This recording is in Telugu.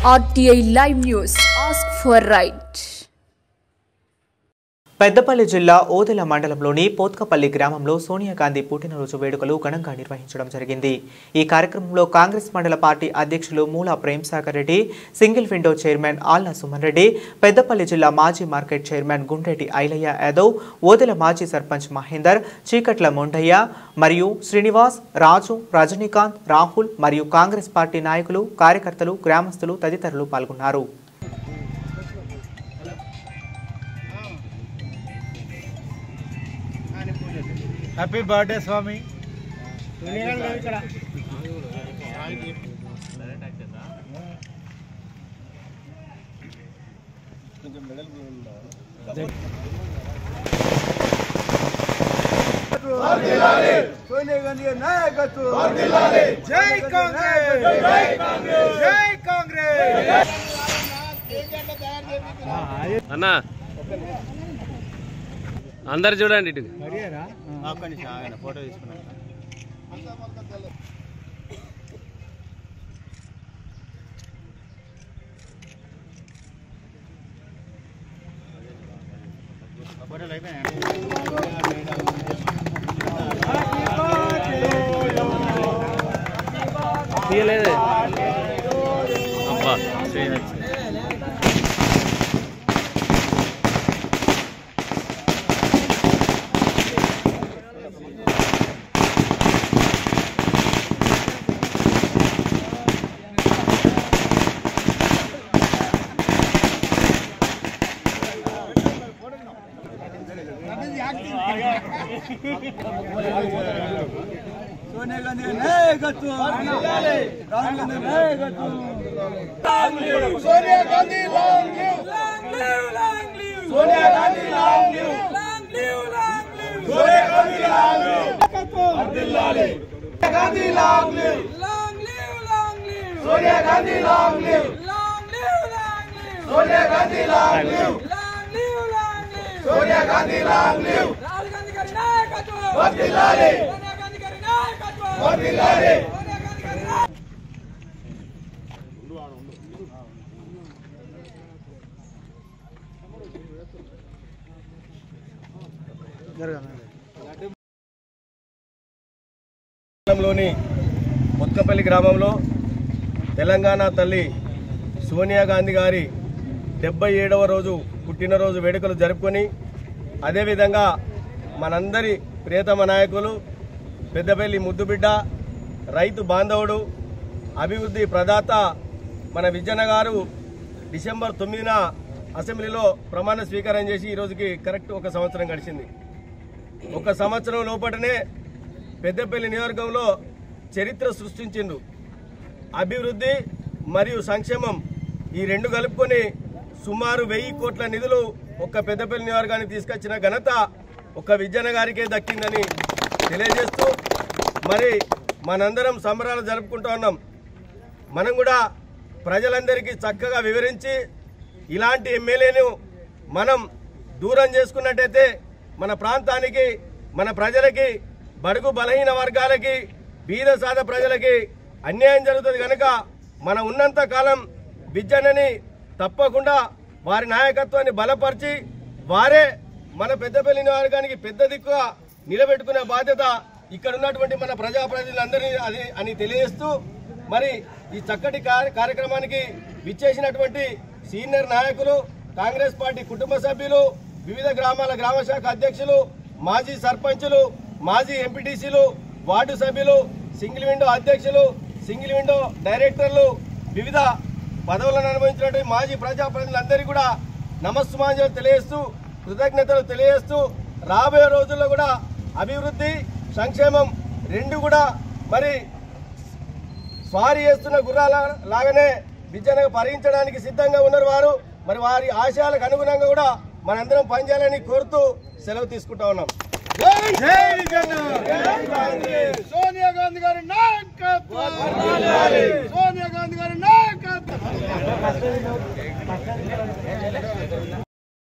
RTI Live News. Ask for right. Peddapalli జిల్లా ఓదెల మండలంలోని పోత్కపల్లి గ్రామంలో సోనియా గాంధీ పుట్టినరోజు వేడుకలు ఘనంగా నిర్వహించడం జరిగింది. ఈ కార్యక్రమంలో కాంగ్రెస్ మండల పార్టీ అధ్యక్షులు Moola Premsagar Reddy, single window chairman Alla Suman Reddy, Peddapalli జిల్లా మాజీ మార్కెట్ చైర్మన్ గుండ్రెడ్డి ఐలయ్య యాదవ్, ఓదెల మాజీ సర్పంచ్ మహేందర్, చీకట్ల మొండయ్య మరియు శ్రీనివాస్, రాజు, రజనీకాంత్, రాహుల్ మరియు కాంగ్రెస్ పార్టీ నాయకులు, కార్యకర్తలు, గ్రామస్తులు తదితరులు పాల్గొన్నారు. హ్యాపీ బర్త్డే స్వామి. సోనియా గాంధీ నాయకత్వం. జై కాంగ్రెస్, జై కాంగ్రెస్, జై కాంగ్రెస్. అన్నా అందరు చూడండి ఇటు. ఫోటో తీసుకున్నా. ఫోటోలు అయిపోయినాయి. తీయలేదు అబ్బా. సోనియా గాంధీ నాయకత్వం. రాహుల్ గాంధీ నాయకత్వం. Sonia Gandhi long live, long live, Sonia Gandhi long live, long live, Sonia Gandhi long live. వర్ధిల్లాలి Gandhi long live, long live, Sonia Gandhi long live, long live, Sonia Gandhi long live, Sonia Gandhi long live. Rahul Gandhi గారి నాయకత్వం. వర్ధిల్లాలి సోనియా గాంధీ గారి నాయకత్వం. వర్ధిల్లాలి సోనియా గాంధీ గారి నాయకత్వం. లోని పోత్కపల్లి గ్రామంలో తెలంగాణ తల్లి సోనియా గాంధీ గారి 77వ రోజు పుట్టినరోజు వేడుకలు జరుపుకొని, అదేవిధంగా మనందరి ప్రియతమ నాయకులు, పెద్దపల్లి ముద్దుబిడ్డ, రైతు బాంధవుడు, అభివృద్ధి ప్రదాత మన విజయన్న గారు డిసెంబర్ 9న అసెంబ్లీలో ప్రమాణ స్వీకారం చేసి ఈరోజుకి కరెక్ట్ 1 సంవత్సరం గడిచింది. 1 సంవత్సరం లోపటనే పెద్దపల్లి నియోజకవర్గంలో చరిత్ర సృష్టించిండు. అభివృద్ధి మరియు సంక్షేమం ఈ రెండు కలుపుకొని సుమారు 1000 కోట్ల నిధులు ఒక్క పెద్దపల్లి నియోజకవర్గానికి తీసుకొచ్చిన ఘనత ఒక్క విజయన్న గారికే దక్కిందని తెలియజేస్తూ, మరి మనందరం సంబరాలు జరుపుకుంటూ ఉన్నాం. మనం కూడా ప్రజలందరికీ చక్కగా వివరించి ఇలాంటి ఎమ్మెల్యేను మనం దూరం చేసుకున్నట్టయితే మన ప్రాంతానికి, మన ప్రజలకి, బడుగు బలహీన వర్గాలకి, బీద సాద ప్రజలకి అన్యాయం జరుగుతుంది. కనుక మనం ఉన్నంత కాలం విజయన్నని తప్పకుండా వారి నాయకత్వాన్ని బలపరిచి వారే మన పెద్దపల్లి నియోజకవర్గానికి పెద్ద దిక్కుగా నిలబెట్టుకునే బాధ్యత ఇక్కడ ఉన్నటువంటి మన ప్రజాప్రతినిధులందరినీ అని తెలియజేస్తూ, మరి ఈ చక్కటి కార్యక్రమానికి విచ్చేసినటువంటి సీనియర్ నాయకులు, కాంగ్రెస్ పార్టీ కుటుంబ సభ్యులు, వివిధ గ్రామాల గ్రామశాఖ అధ్యక్షులు, మాజీ సర్పంచులు, మాజీ ఎంపీటీసీలు, వార్డు సభ్యులు, సింగిల్ విండో అధ్యక్షులు, సింగిల్ విండో డైరెక్టర్లు, వివిధ పదవులను అనుభవించినటువంటి మాజీ ప్రజాప్రతినిధులందరికీ కూడా నమస్సుమాంజలు తెలియజేస్తూ, కృతజ్ఞతలు తెలియజేస్తూ, రాబోయే రోజుల్లో కూడా అభివృద్ధి, సంక్షేమం రెండు కూడా మరి స్వారీ చేస్తున్న గుర్రాల లాగానే విజయనగరం పరిగించడానికి సిద్ధంగా ఉన్నారు వారు. మరి వారి ఆశయాలకు అనుగుణంగా కూడా మనందరం పనిచేయాలని కోరుతూ సెలవు తీసుకుంటా ఉన్నాం. సోనియా గాంధీ గారి నాయకత్వం. సోనియా గాంధీ గారి నాయకత్వం.